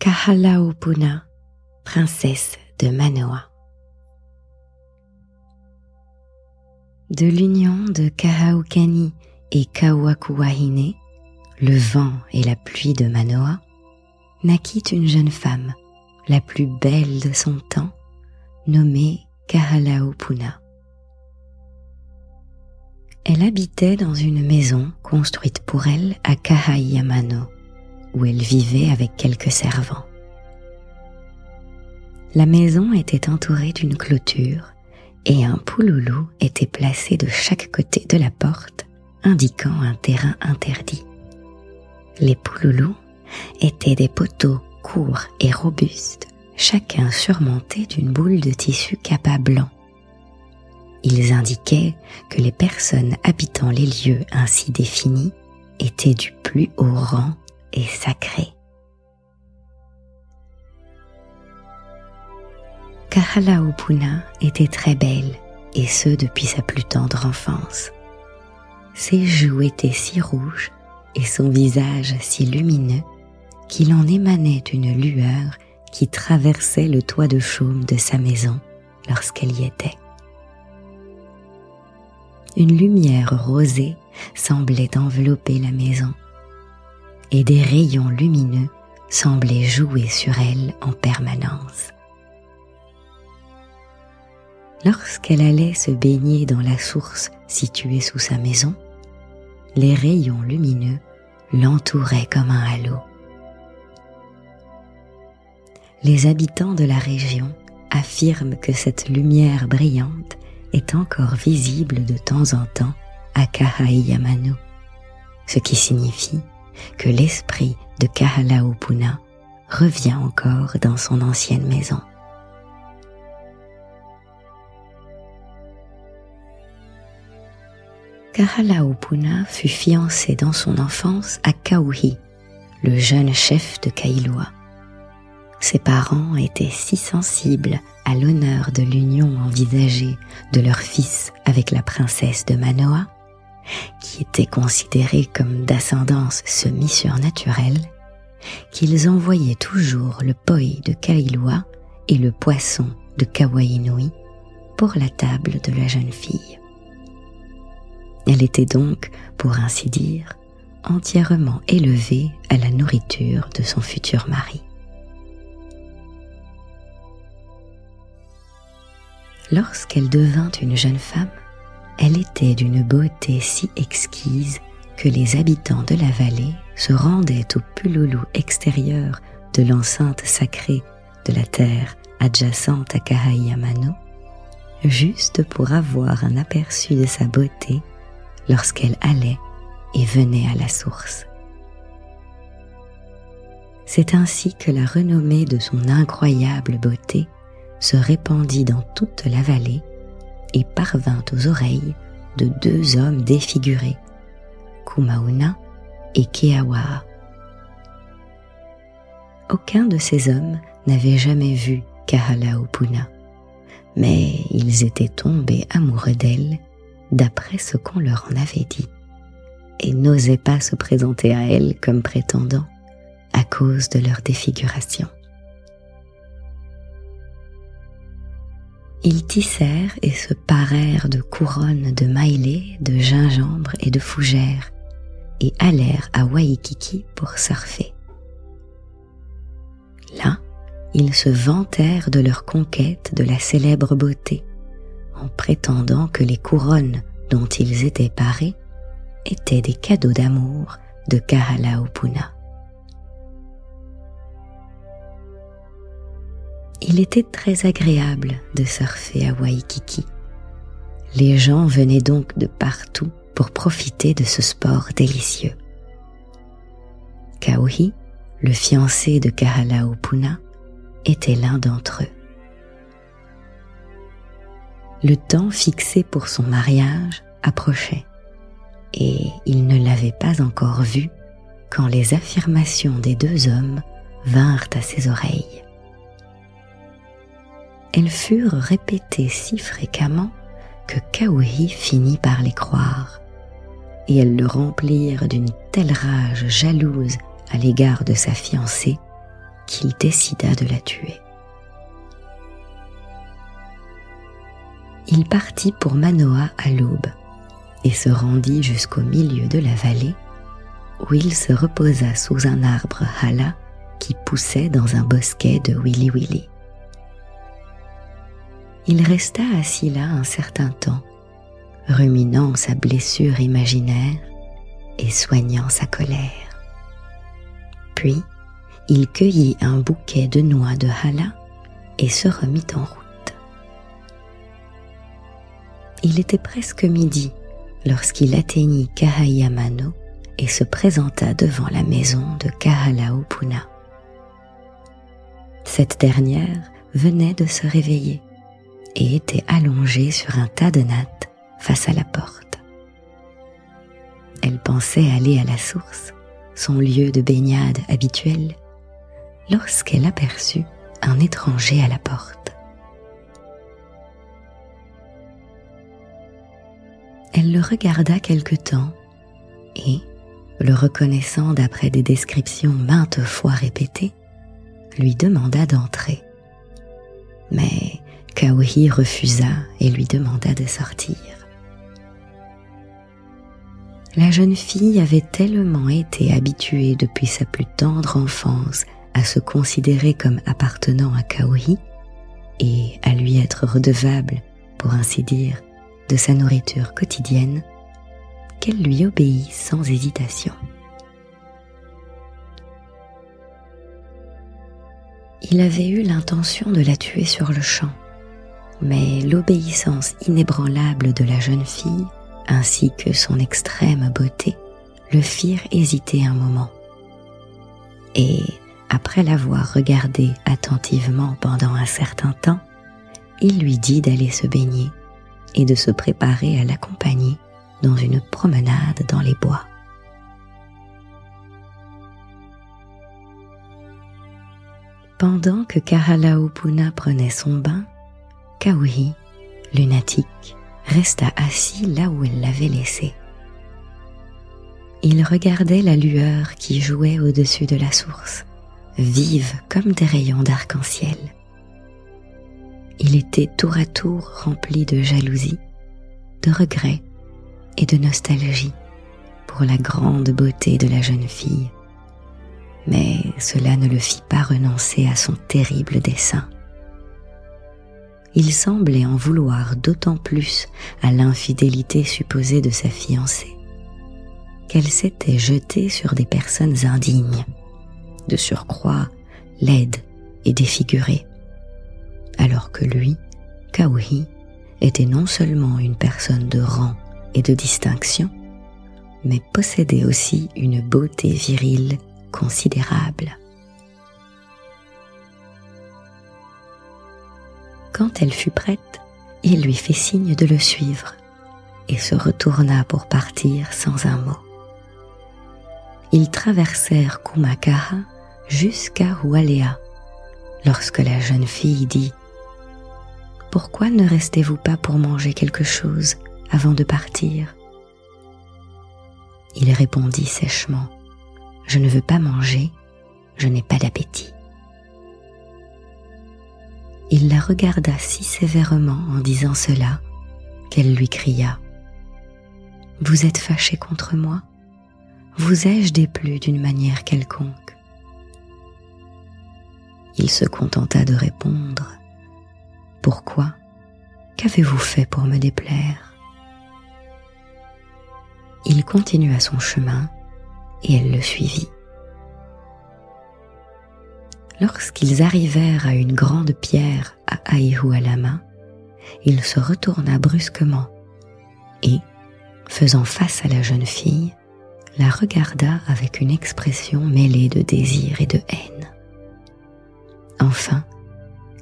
Kahalaopuna, princesse de Manoa. De l'union de Kahaukani et Kawakuwahine, le vent et la pluie de Manoa, naquit une jeune femme, la plus belle de son temps, nommée Kahalaopuna. Elle habitait dans une maison construite pour elle à Kahaiamano, où elle vivait avec quelques servants. La maison était entourée d'une clôture et un pouloulou était placé de chaque côté de la porte, indiquant un terrain interdit. Les pouloulous étaient des poteaux courts et robustes, chacun surmonté d'une boule de tissu kapa blanc. Ils indiquaient que les personnes habitant les lieux ainsi définis étaient du plus haut rang et sacrées. Kahalaopuna était très belle, et ce depuis sa plus tendre enfance. Ses joues étaient si rouges et son visage si lumineux qu'il en émanait une lueur qui traversait le toit de chaume de sa maison lorsqu'elle y était. Une lumière rosée semblait envelopper la maison, et des rayons lumineux semblaient jouer sur elle en permanence. Lorsqu'elle allait se baigner dans la source située sous sa maison, les rayons lumineux l'entouraient comme un halo. Les habitants de la région affirment que cette lumière brillante est encore visible de temps en temps à Kahaiamano, ce qui signifie que l'esprit de Kahalaopuna revient encore dans son ancienne maison. Kahalaopuna fut fiancée dans son enfance à Kauhi, le jeune chef de Kailua. Ses parents étaient si sensibles à l'honneur de l'union envisagée de leur fils avec la princesse de Manoa, qui était considérée comme d'ascendance semi-surnaturelle, qu'ils envoyaient toujours le poi de Kailua et le poisson de Kawainui pour la table de la jeune fille. Elle était donc, pour ainsi dire, entièrement élevée à la nourriture de son futur mari. Lorsqu'elle devint une jeune femme, elle était d'une beauté si exquise que les habitants de la vallée se rendaient au pouloulou extérieur de l'enceinte sacrée de la terre adjacente à Kahaiamano, juste pour avoir un aperçu de sa beauté lorsqu'elle allait et venait à la source. C'est ainsi que la renommée de son incroyable beauté se répandit dans toute la vallée et parvint aux oreilles de deux hommes défigurés, Kumauna et Keawaha. Aucun de ces hommes n'avait jamais vu Kahalaopuna, mais ils étaient tombés amoureux d'elle d'après ce qu'on leur en avait dit, et n'osaient pas se présenter à elle comme prétendants à cause de leur défiguration. Ils tissèrent et se parèrent de couronnes de maillet, de gingembre et de fougères, et allèrent à Waikiki pour surfer. Là, ils se vantèrent de leur conquête de la célèbre beauté, en prétendant que les couronnes dont ils étaient parés étaient des cadeaux d'amour de Kahalaopuna. Il était très agréable de surfer à Waikiki. Les gens venaient donc de partout pour profiter de ce sport délicieux. Kauhi, le fiancé de Kahalaopuna, était l'un d'entre eux. Le temps fixé pour son mariage approchait, et il ne l'avait pas encore vu quand les affirmations des deux hommes vinrent à ses oreilles. Elles furent répétées si fréquemment que Kauhi finit par les croire, et elles le remplirent d'une telle rage jalouse à l'égard de sa fiancée qu'il décida de la tuer. Il partit pour Manoa à l'aube et se rendit jusqu'au milieu de la vallée où il se reposa sous un arbre hala qui poussait dans un bosquet de Wili-Wili. Il resta assis là un certain temps, ruminant sa blessure imaginaire et soignant sa colère. Puis, il cueillit un bouquet de noix de hala et se remit en route. Il était presque midi lorsqu'il atteignit Kahayamano et se présenta devant la maison de Kahalaopuna. Cette dernière venait de se réveiller et était allongée sur un tas de nattes face à la porte. Elle pensait aller à la source, son lieu de baignade habituel, lorsqu'elle aperçut un étranger à la porte. Elle le regarda quelque temps et, le reconnaissant d'après des descriptions maintes fois répétées, lui demanda d'entrer. Mais Kauhi refusa et lui demanda de sortir. La jeune fille avait tellement été habituée depuis sa plus tendre enfance à se considérer comme appartenant à Kauhi et à lui être redevable, pour ainsi dire, de sa nourriture quotidienne, qu'elle lui obéit sans hésitation. Il avait eu l'intention de la tuer sur le champ, mais l'obéissance inébranlable de la jeune fille, ainsi que son extrême beauté, le firent hésiter un moment. Et, après l'avoir regardée attentivement pendant un certain temps, il lui dit d'aller se baigner et de se préparer à l'accompagner dans une promenade dans les bois. Pendant que Kahalaopuna prenait son bain, Kauhi, lunatique, resta assis là où elle l'avait laissé. Il regardait la lueur qui jouait au-dessus de la source, vive comme des rayons d'arc-en-ciel. Il était tour à tour rempli de jalousie, de regret et de nostalgie pour la grande beauté de la jeune fille. Mais cela ne le fit pas renoncer à son terrible dessein. Il semblait en vouloir d'autant plus à l'infidélité supposée de sa fiancée qu'elle s'était jetée sur des personnes indignes, de surcroît laides et défigurées, alors que lui, Kauhi, était non seulement une personne de rang et de distinction, mais possédait aussi une beauté virile considérable. Quand elle fut prête, il lui fit signe de le suivre et se retourna pour partir sans un mot. Ils traversèrent Kumakaha jusqu'à Hualea, lorsque la jeune fille dit « Pourquoi ne restez-vous pas pour manger quelque chose avant de partir ?» Il répondit sèchement « Je ne veux pas manger, je n'ai pas d'appétit. » Il la regarda si sévèrement en disant cela qu'elle lui cria « Vous êtes fâché contre moi ? Vous ai-je déplu d'une manière quelconque ?» Il se contenta de répondre « Pourquoi ? Qu'avez-vous fait pour me déplaire ?» Il continua son chemin et elle le suivit. Lorsqu'ils arrivèrent à une grande pierre à Aihualama, il se retourna brusquement et, faisant face à la jeune fille, la regarda avec une expression mêlée de désir et de haine. Enfin,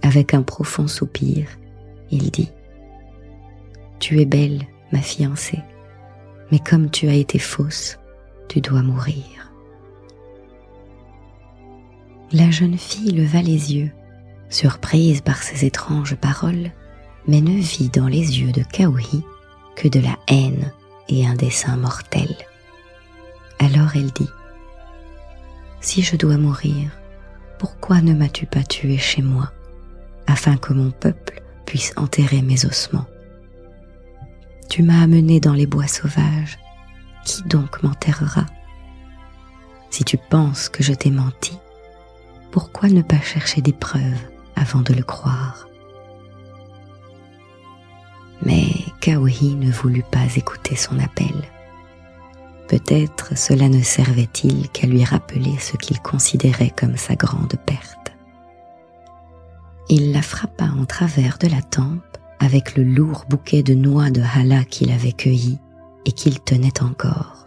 avec un profond soupir, il dit « Tu es belle, ma fiancée, mais comme tu as été fausse, tu dois mourir. » La jeune fille leva les yeux, surprise par ces étranges paroles, mais ne vit dans les yeux de Kauhi que de la haine et un dessein mortel. Alors elle dit « Si je dois mourir, pourquoi ne m'as-tu pas tué chez moi, afin que mon peuple puisse enterrer mes ossements? Tu m'as amené dans les bois sauvages, qui donc m'enterrera? Si tu penses que je t'ai menti, pourquoi ne pas chercher des preuves avant de le croire? Mais Kauhi ne voulut pas écouter son appel. Peut-être cela ne servait-il qu'à lui rappeler ce qu'il considérait comme sa grande perte. Il la frappa en travers de la tempe avec le lourd bouquet de noix de Hala qu'il avait cueilli et qu'il tenait encore.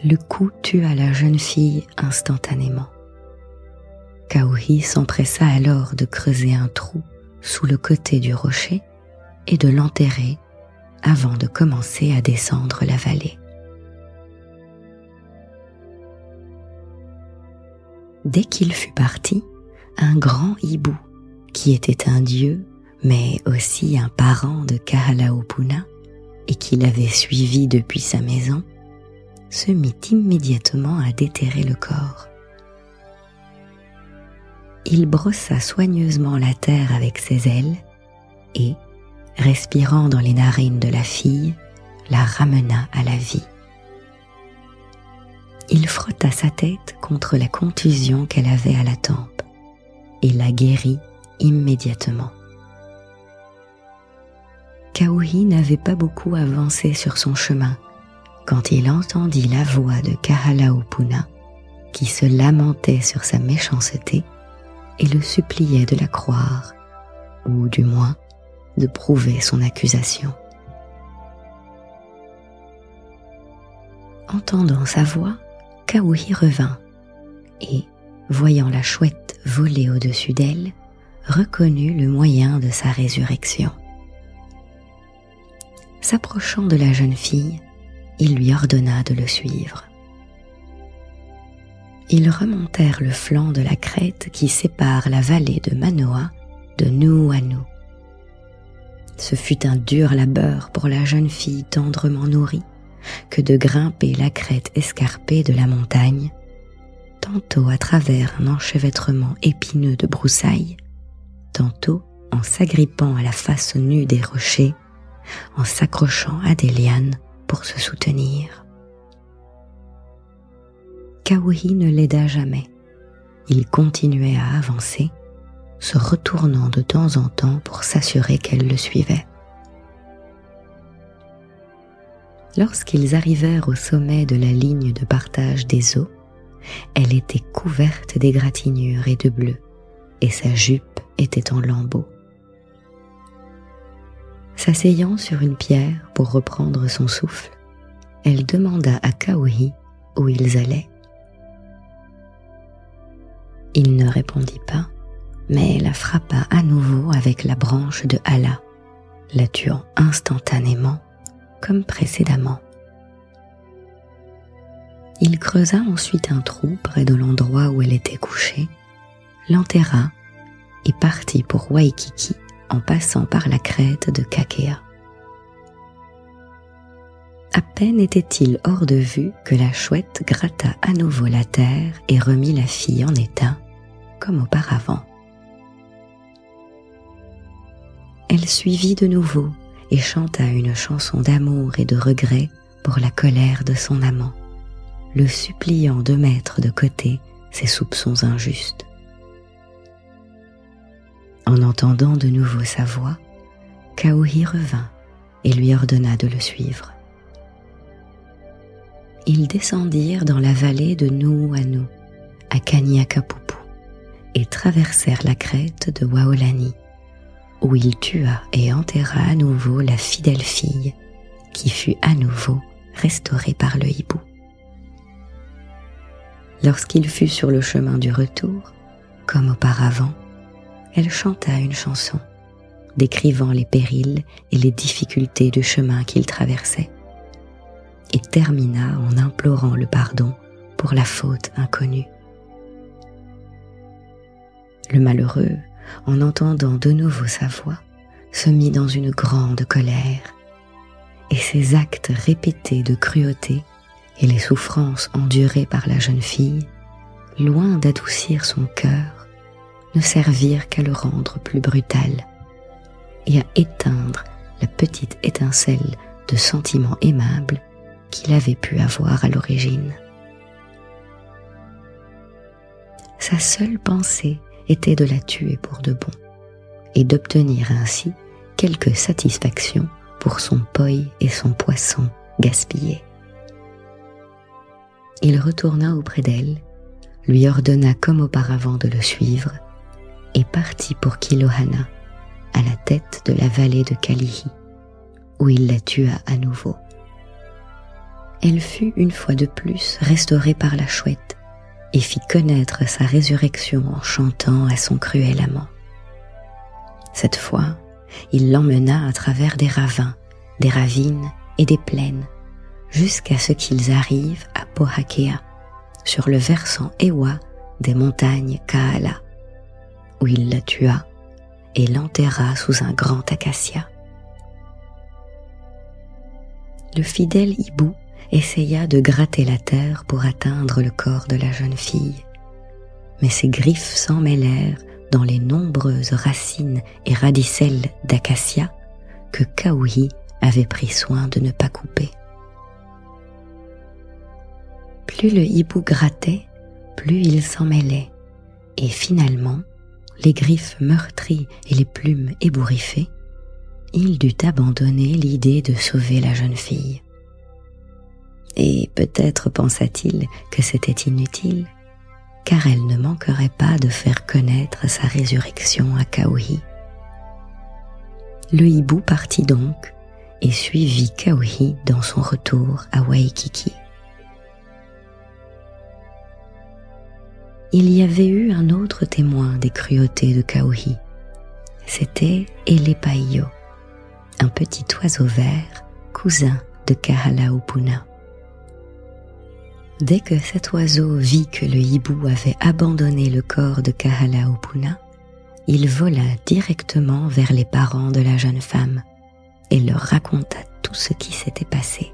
Le coup tua la jeune fille instantanément. Kauhi s'empressa alors de creuser un trou sous le côté du rocher et de l'enterrer avant de commencer à descendre la vallée. Dès qu'il fut parti, un grand hibou, qui était un dieu, mais aussi un parent de Kahalaopuna, et qui l'avait suivi depuis sa maison, se mit immédiatement à déterrer le corps. Il brossa soigneusement la terre avec ses ailes et, respirant dans les narines de la fille, la ramena à la vie. Il frotta sa tête contre la contusion qu'elle avait à la tempe et la guérit immédiatement. Kauhi n'avait pas beaucoup avancé sur son chemin quand il entendit la voix de Kahalaopuna qui se lamentait sur sa méchanceté et le suppliait de la croire, ou du moins de prouver son accusation. Entendant sa voix, Kauhi revint et, voyant la chouette voler au-dessus d'elle, reconnut le moyen de sa résurrection. S'approchant de la jeune fille, il lui ordonna de le suivre. Ils remontèrent le flanc de la crête qui sépare la vallée de Manoa de Nuuanu. Ce fut un dur labeur pour la jeune fille tendrement nourrie que de grimper la crête escarpée de la montagne, tantôt à travers un enchevêtrement épineux de broussailles, tantôt en s'agrippant à la face nue des rochers, en s'accrochant à des lianes pour se soutenir. Kauhi ne l'aida jamais. Il continuait à avancer, se retournant de temps en temps pour s'assurer qu'elle le suivait. Lorsqu'ils arrivèrent au sommet de la ligne de partage des eaux, elle était couverte d'égratignures et de bleu, et sa jupe était en lambeaux. S'asseyant sur une pierre pour reprendre son souffle, elle demanda à Kauhi où ils allaient. Il ne répondit pas, mais la frappa à nouveau avec la branche de Hala, la tuant instantanément comme précédemment. Il creusa ensuite un trou près de l'endroit où elle était couchée, l'enterra et partit pour Waikiki en passant par la crête de Kakea. À peine était-il hors de vue que la chouette gratta à nouveau la terre et remit la fille en état, comme auparavant. Elle suivit de nouveau et chanta une chanson d'amour et de regret pour la colère de son amant, le suppliant de mettre de côté ses soupçons injustes. En entendant de nouveau sa voix, Kauhi revint et lui ordonna de le suivre. Ils descendirent dans la vallée de Nuuanu, à Kaniakapupu, et traversèrent la crête de Waolani, où il tua et enterra à nouveau la fidèle fille, qui fut à nouveau restaurée par le hibou. Lorsqu'il fut sur le chemin du retour, comme auparavant, elle chanta une chanson, décrivant les périls et les difficultés du chemin qu'il traversait, et termina en implorant le pardon pour la faute inconnue. Le malheureux, en entendant de nouveau sa voix, se mit dans une grande colère, et ses actes répétés de cruauté et les souffrances endurées par la jeune fille loin d'adoucir son cœur, ne servirent qu'à le rendre plus brutal et à éteindre la petite étincelle de sentiment aimable qu'il avait pu avoir à l'origine. Sa seule pensée était de la tuer pour de bon et d'obtenir ainsi quelque satisfaction pour son poi et son poisson gaspillés. Il retourna auprès d'elle, lui ordonna comme auparavant de le suivre et partit pour Kilohana, à la tête de la vallée de Kalihi, où il la tua à nouveau. Elle fut une fois de plus restaurée par la chouette et fit connaître sa résurrection en chantant à son cruel amant. Cette fois, il l'emmena à travers des ravins, des ravines et des plaines, jusqu'à ce qu'ils arrivent à Pohakea, sur le versant Ewa des montagnes Kaala, où il la tua et l'enterra sous un grand acacia. Le fidèle hibou essaya de gratter la terre pour atteindre le corps de la jeune fille, mais ses griffes s'en mêlèrent dans les nombreuses racines et radicelles d'acacia que Kauhi avait pris soin de ne pas couper. Plus le hibou grattait, plus il s'en mêlait, et finalement, les griffes meurtries et les plumes ébouriffées, il dut abandonner l'idée de sauver la jeune fille. Et peut-être pensa-t-il que c'était inutile, car elle ne manquerait pas de faire connaître sa résurrection à Kauhi. Le hibou partit donc et suivit Kauhi dans son retour à Waikiki. Il y avait eu un autre témoin des cruautés de Kauhi. C'était Elepaio, un petit oiseau vert, cousin de Kahalaopuna. Dès que cet oiseau vit que le hibou avait abandonné le corps de Kahalaopuna, il vola directement vers les parents de la jeune femme et leur raconta tout ce qui s'était passé.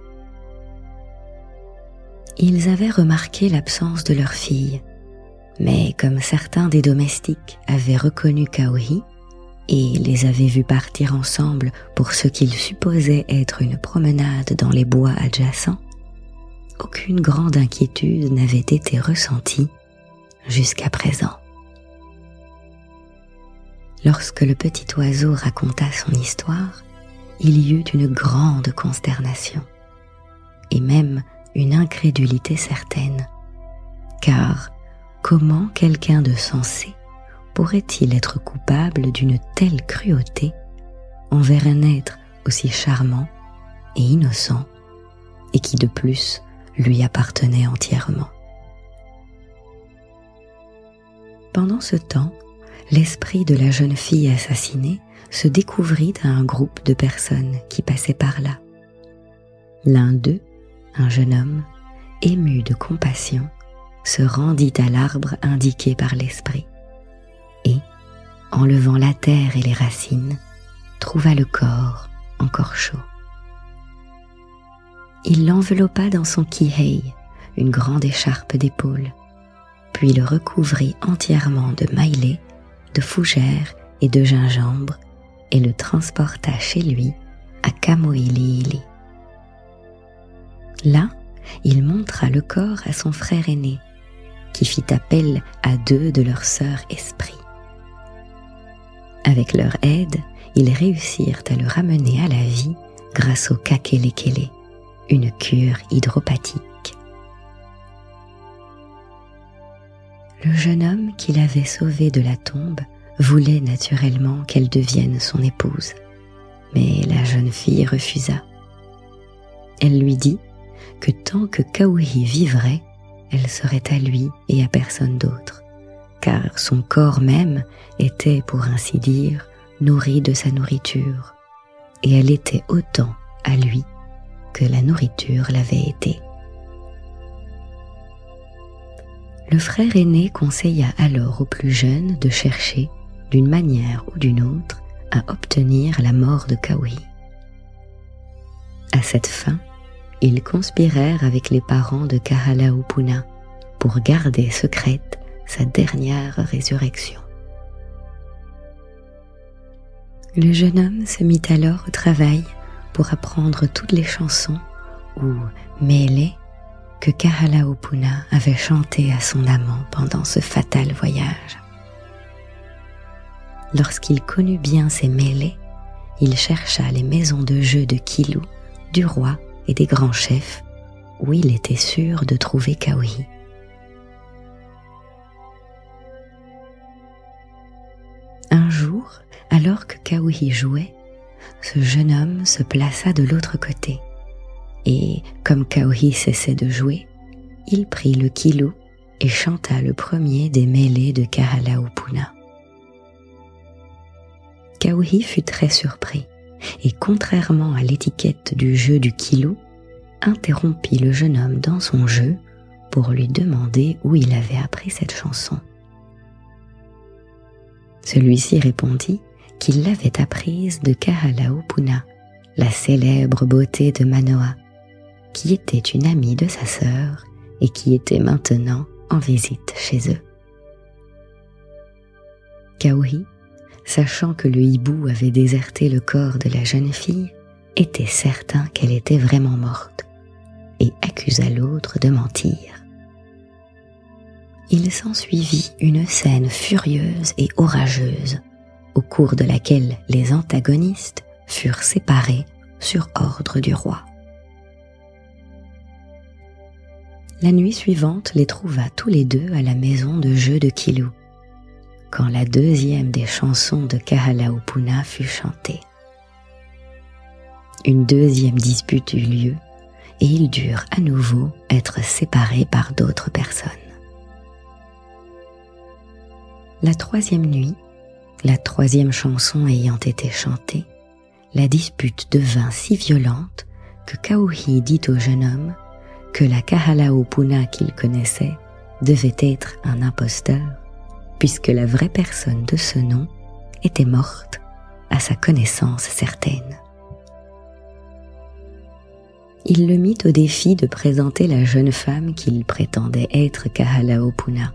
Ils avaient remarqué l'absence de leur fille, mais comme certains des domestiques avaient reconnu Kauhi et les avaient vus partir ensemble pour ce qu'ils supposaient être une promenade dans les bois adjacents, aucune grande inquiétude n'avait été ressentie jusqu'à présent. Lorsque le petit oiseau raconta son histoire, il y eut une grande consternation et même une incrédulité certaine, car comment quelqu'un de sensé pourrait-il être coupable d'une telle cruauté envers un être aussi charmant et innocent et qui de plus lui appartenait entièrement. Pendant ce temps, l'esprit de la jeune fille assassinée se découvrit à un groupe de personnes qui passaient par là. L'un d'eux, un jeune homme, ému de compassion, se rendit à l'arbre indiqué par l'esprit et, enlevant la terre et les racines, trouva le corps encore chaud. Il l'enveloppa dans son kihei, une grande écharpe d'épaule, puis le recouvrit entièrement de maillet, de fougères et de gingembre et le transporta chez lui à Kamoiliili. Là, il montra le corps à son frère aîné, qui fit appel à 2 de leurs sœurs esprits. Avec leur aide, ils réussirent à le ramener à la vie grâce au kakelekele, une cure hydropathique. Le jeune homme qui l'avait sauvée de la tombe voulait naturellement qu'elle devienne son épouse, mais la jeune fille refusa. Elle lui dit que tant que Kauhi vivrait, elle serait à lui et à personne d'autre, car son corps même était, pour ainsi dire, nourri de sa nourriture, et elle était autant à lui que la nourriture l'avait été. Le frère aîné conseilla alors au plus jeune de chercher, d'une manière ou d'une autre, à obtenir la mort de Kauhi. À cette fin, ils conspirèrent avec les parents de Kahalaopuna pour garder secrète sa dernière résurrection. Le jeune homme se mit alors au travail pour apprendre toutes les chansons ou mélés que Kahalaopuna avait chantées à son amant pendant ce fatal voyage. Lorsqu'il connut bien ces mélés, il chercha les maisons de jeu de Kilu, du roi et des grands chefs, où il était sûr de trouver Kauhi. Un jour, alors que Kauhi jouait, ce jeune homme se plaça de l'autre côté, et comme Kauhi cessait de jouer, il prit le Kilu et chanta le premier des mélés de Kahalaopuna. Kauhi fut très surpris, et contrairement à l'étiquette du jeu du Kilu, interrompit le jeune homme dans son jeu pour lui demander où il avait appris cette chanson. Celui-ci répondit qu'il l'avait apprise de Kahalaopuna, la célèbre beauté de Manoa, qui était une amie de sa sœur et qui était maintenant en visite chez eux. Kauhi, sachant que le hibou avait déserté le corps de la jeune fille, était certain qu'elle était vraiment morte et accusa l'autre de mentir. Il s'ensuivit une scène furieuse et orageuse, au cours de laquelle les antagonistes furent séparés sur ordre du roi. La nuit suivante les trouva tous les deux à la maison de jeu de Kilu, quand la deuxième des chansons de Kahalaopuna fut chantée. Une deuxième dispute eut lieu, et ils durent à nouveau être séparés par d'autres personnes. La troisième nuit, la troisième chanson ayant été chantée, la dispute devint si violente que Kauhi dit au jeune homme que la Kahalaopuna qu'il connaissait devait être un imposteur, puisque la vraie personne de ce nom était morte à sa connaissance certaine. Il le mit au défi de présenter la jeune femme qu'il prétendait être Kahalaopuna.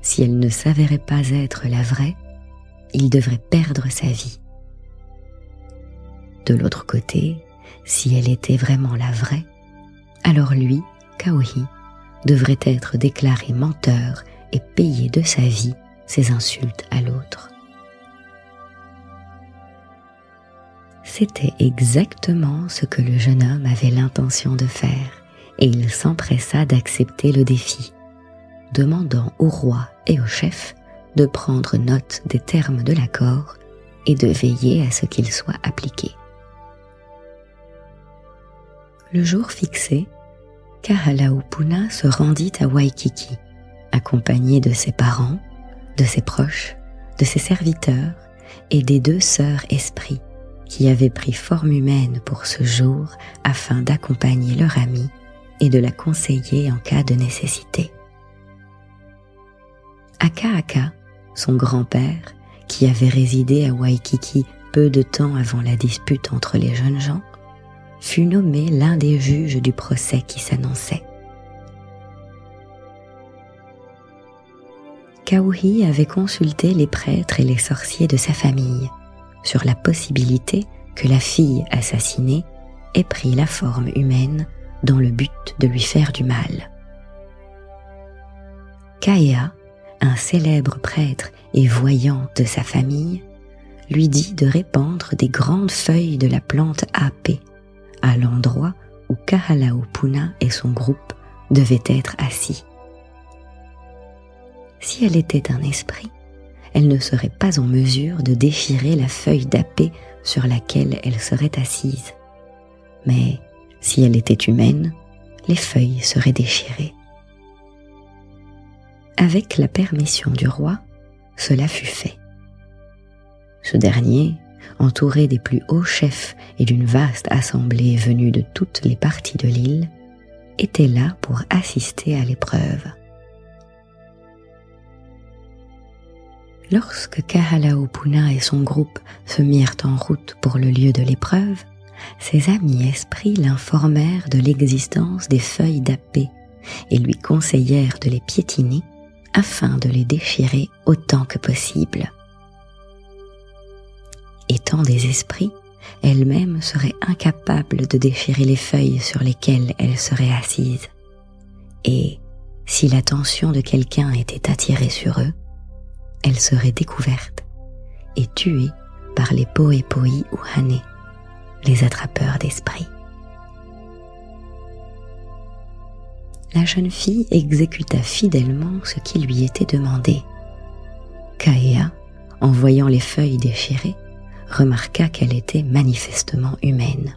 Si elle ne s'avérait pas être la vraie, il devrait perdre sa vie. De l'autre côté, si elle était vraiment la vraie, alors lui, Kauhi, devrait être déclaré menteur et payer de sa vie ses insultes à l'autre. C'était exactement ce que le jeune homme avait l'intention de faire, et il s'empressa d'accepter le défi, demandant au roi et au chef de prendre note des termes de l'accord et de veiller à ce qu'il soit appliqué. Le jour fixé, Kahalaopuna se rendit à Waikiki, accompagné de ses parents, de ses proches, de ses serviteurs et des deux sœurs esprits qui avaient pris forme humaine pour ce jour afin d'accompagner leur amie et de la conseiller en cas de nécessité. Akaaka, son grand-père, qui avait résidé à Waikiki peu de temps avant la dispute entre les jeunes gens, fut nommé l'un des juges du procès qui s'annonçait. Kauhi avait consulté les prêtres et les sorciers de sa famille sur la possibilité que la fille assassinée ait pris la forme humaine dans le but de lui faire du mal. Kaea, un célèbre prêtre et voyant de sa famille, lui dit de répandre des grandes feuilles de la plante apé à l'endroit où Kahalaopuna et son groupe devaient être assis. Si elle était un esprit, elle ne serait pas en mesure de déchirer la feuille d'apé sur laquelle elle serait assise. Mais si elle était humaine, les feuilles seraient déchirées. Avec la permission du roi, cela fut fait. Ce dernier, entouré des plus hauts chefs et d'une vaste assemblée venue de toutes les parties de l'île, était là pour assister à l'épreuve. Lorsque Kahalaopuna et son groupe se mirent en route pour le lieu de l'épreuve, ses amis esprits l'informèrent de l'existence des feuilles d'apé et lui conseillèrent de les piétiner afin de les déchirer autant que possible. Étant des esprits, elle-même serait incapable de déchirer les feuilles sur lesquelles elle serait assise, et si l'attention de quelqu'un était attirée sur eux, elle serait découverte et tuée par les poépoi ou hane, les attrapeurs d'esprits. La jeune fille exécuta fidèlement ce qui lui était demandé. Kaea, en voyant les feuilles déchirées, remarqua qu'elle était manifestement humaine.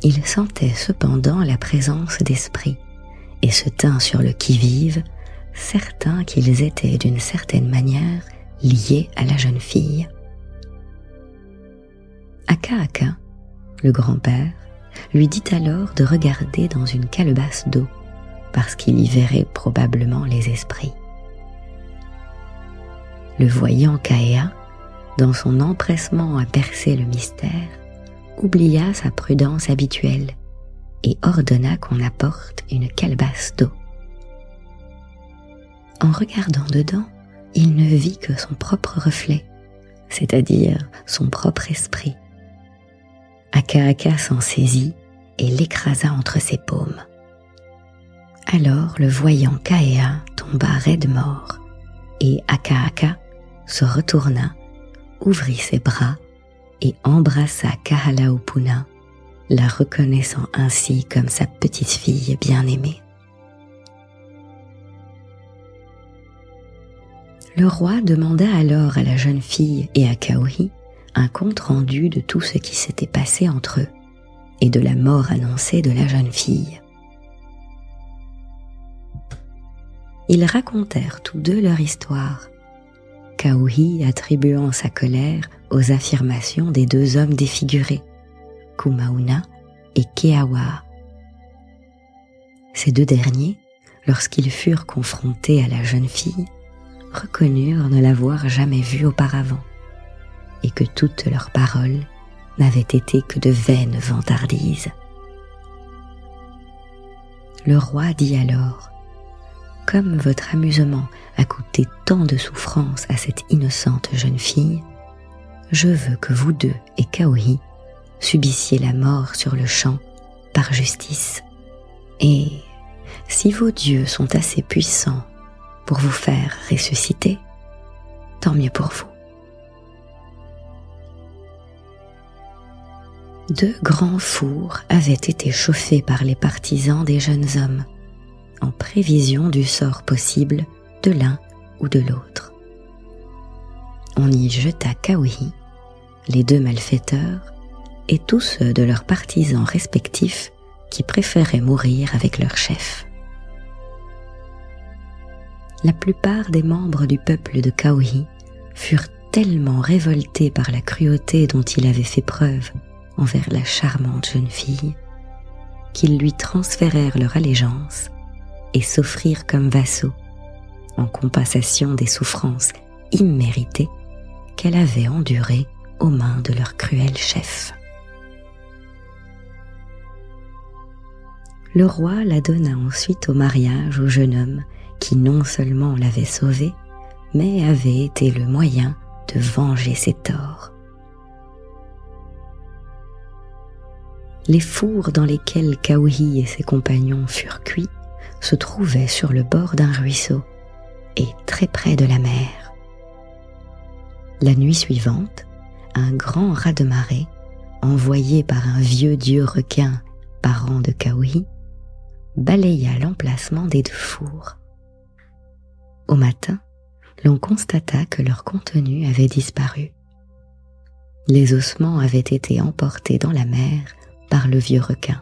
Il sentait cependant la présence d'esprits et se tint sur le qui-vive, certain qu'ils étaient d'une certaine manière liés à la jeune fille. Aka-Aka, le grand-père, lui dit alors de regarder dans une calebasse d'eau, parce qu'il y verrait probablement les esprits. Le voyant Kaea, dans son empressement à percer le mystère, oublia sa prudence habituelle et ordonna qu'on apporte une calebasse d'eau. En regardant dedans, il ne vit que son propre reflet, c'est-à-dire son propre esprit. Aka-Aka s'en saisit et l'écrasa entre ses paumes. Alors le voyant Kaea tomba raide mort, et Aka-Aka se retourna, ouvrit ses bras et embrassa Kahalaopuna, la reconnaissant ainsi comme sa petite-fille bien-aimée. Le roi demanda alors à la jeune fille et à Kauhi un compte-rendu de tout ce qui s'était passé entre eux et de la mort annoncée de la jeune fille. Ils racontèrent tous deux leur histoire, Kauhi attribuant sa colère aux affirmations des deux hommes défigurés, Kumauna et Keawa. Ces deux derniers, lorsqu'ils furent confrontés à la jeune fille, reconnurent ne l'avoir jamais vue auparavant, et que toutes leurs paroles n'avaient été que de vaines vantardises. Le roi dit alors : « Comme votre amusement a coûté tant de souffrance à cette innocente jeune fille, je veux que vous deux et Kauhi subissiez la mort sur le champ par justice. Et si vos dieux sont assez puissants pour vous faire ressusciter, tant mieux pour vous. » Deux grands fours avaient été chauffés par les partisans des jeunes hommes, en prévision du sort possible de l'un ou de l'autre. On y jeta Kauhi, les deux malfaiteurs, et tous ceux de leurs partisans respectifs qui préféraient mourir avec leur chef. La plupart des membres du peuple de Kauhi furent tellement révoltés par la cruauté dont il avait fait preuve envers la charmante jeune fille, qu'ils lui transférèrent leur allégeance et s'offrirent comme vassaux, en compensation des souffrances imméritées qu'elle avait endurées aux mains de leur cruel chef. Le roi la donna ensuite au mariage au jeune homme qui non seulement l'avait sauvée, mais avait été le moyen de venger ses torts. Les fours dans lesquels Kauhi et ses compagnons furent cuits se trouvaient sur le bord d'un ruisseau et très près de la mer. La nuit suivante, un grand raz-de-marée, envoyé par un vieux dieu requin, parent de Kauhi, balaya l'emplacement des deux fours. Au matin, l'on constata que leur contenu avait disparu. Les ossements avaient été emportés dans la mer par le vieux requin.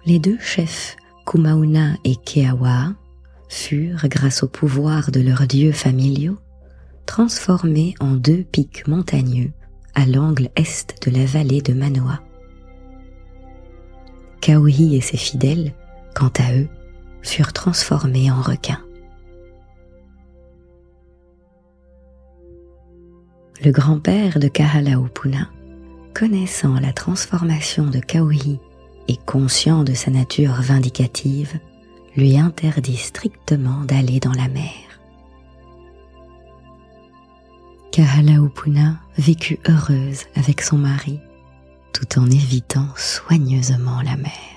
Les deux chefs, Kumauna et Keawa, furent, grâce au pouvoir de leurs dieux familiaux, transformés en deux pics montagneux à l'angle est de la vallée de Manoa. Kauhi et ses fidèles, quant à eux, furent transformés en requins. Le grand-père de Kahalaopuna, connaissant la transformation de Kauhi et conscient de sa nature vindicative, lui interdit strictement d'aller dans la mer. Kahalaopuna vécut heureuse avec son mari, tout en évitant soigneusement la mer.